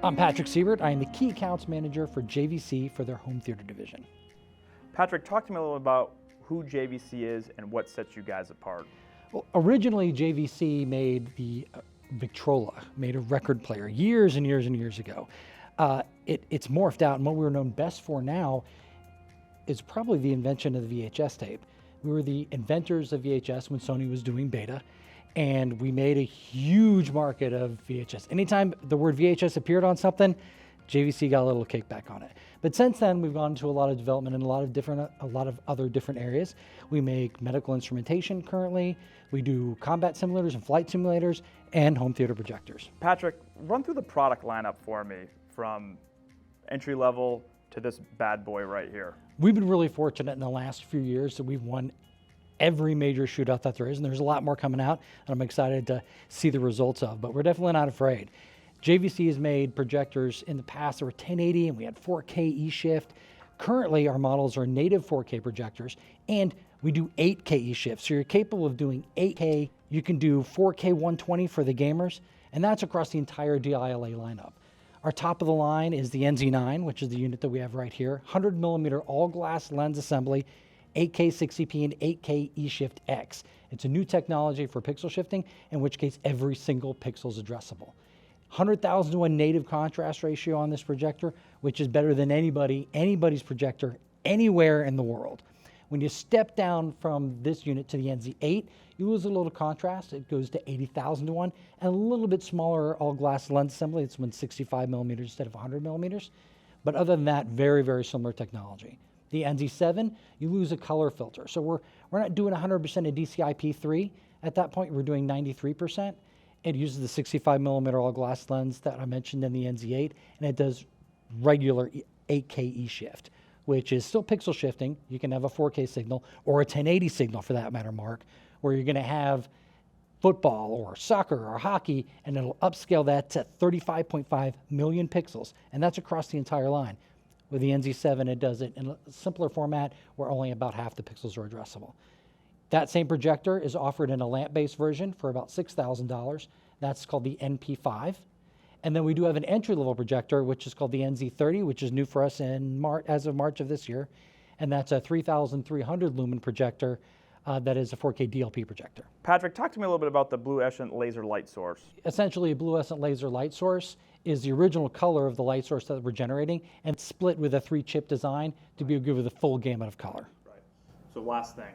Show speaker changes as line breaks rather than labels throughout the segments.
I'm Patrick Siebert. I am the Key Accounts Manager for JVC for their home theater division.
Patrick, talk to me a little about who JVC is and what sets you guys apart.
Well, originally, JVC made the Victrola, made a record player years and years and years ago. It's morphed out, and what we're known best for now is probably the invention of the VHS tape. We were the inventors of VHS when Sony was doing beta, and we made a huge market of VHS. Anytime the word VHS appeared on something, JVC got a little kickback on it. But since then, we've gone into a lot of development in a lot of other different areas. We make medical instrumentation currently. We do combat simulators and flight simulators and home theater projectors.
Patrick, run through the product lineup for me from entry level to this bad boy right here.
We've been really fortunate in the last few years that we've won every major shootout that there is, and there's a lot more coming out, and I'm excited to see the results of, but we're definitely not afraid. JVC has made projectors in the past that were 1080, and we had 4K E-shift. Currently, our models are native 4K projectors, and we do 8K E-shift. So you're capable of doing 8K. You can do 4K 120 for the gamers, and that's across the entire DILA lineup. Our top of the line is the NZ9, which is the unit that we have right here. 100 millimeter all glass lens assembly, 8K 60p and 8K E-shift X. It's a new technology for pixel shifting, in which case every single pixel is addressable. 100,000 to 1 native contrast ratio on this projector, which is better than anybody's projector anywhere in the world. When you step down from this unit to the NZ8, you lose a little contrast. It goes to 80,000 to 1, and a little bit smaller all glass lens assembly. It's 165 millimeters instead of 100 millimeters. But other than that, very, very similar technology. The NZ7, you lose a color filter. So we're not doing 100% of DCI-P3. At that point, we're doing 93%. It uses the 65 millimeter all glass lens that I mentioned in the NZ8, and it does regular 8K E-shift, which is still pixel shifting. You can have a 4K signal or a 1080 signal for that matter, Mark, where you're gonna have football or soccer or hockey, and it'll upscale that to 35.5 million pixels, and that's across the entire line. With the NZ7, it does it in a simpler format where only about half the pixels are addressable. That same projector is offered in a lamp-based version for about $6,000. That's called the NP5. And then we do have an entry-level projector, which is called the NZ30, which is new for us as of March of this year. And that's a 3,300 lumen projector that is a 4K DLP projector.
Patrick, talk to me a little bit about the fluorescent laser light source.
Essentially, a fluorescent laser light source is the original color of the light source that we're generating, and it's split with a 3-chip design to be able to give it the full gamut of color.
Right. So last thing.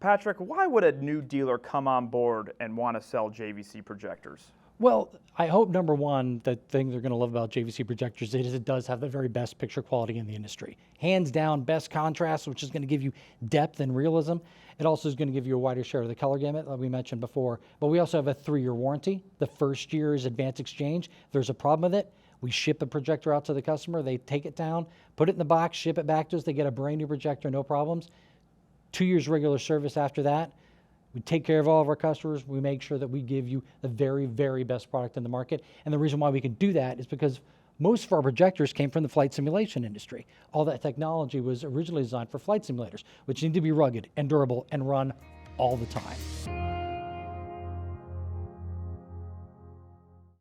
Patrick, why would a new dealer come on board and want to sell JVC projectors?
Well, I hope number one, the thing they're going to love about JVC projectors is it does have the very best picture quality in the industry. Hands down, best contrast, which is going to give you depth and realism. It also is going to give you a wider share of the color gamut, like we mentioned before. But we also have a 3-year warranty. The first year is advanced exchange. If there's a problem with it, we ship a projector out to the customer. They take it down, put it in the box, ship it back to us. They get a brand new projector, no problems. 2 years regular service after that. We take care of all of our customers. We make sure that we give you the very, very best product in the market. And the reason why we can do that is because most of our projectors came from the flight simulation industry. All that technology was originally designed for flight simulators, which need to be rugged and durable and run all the time.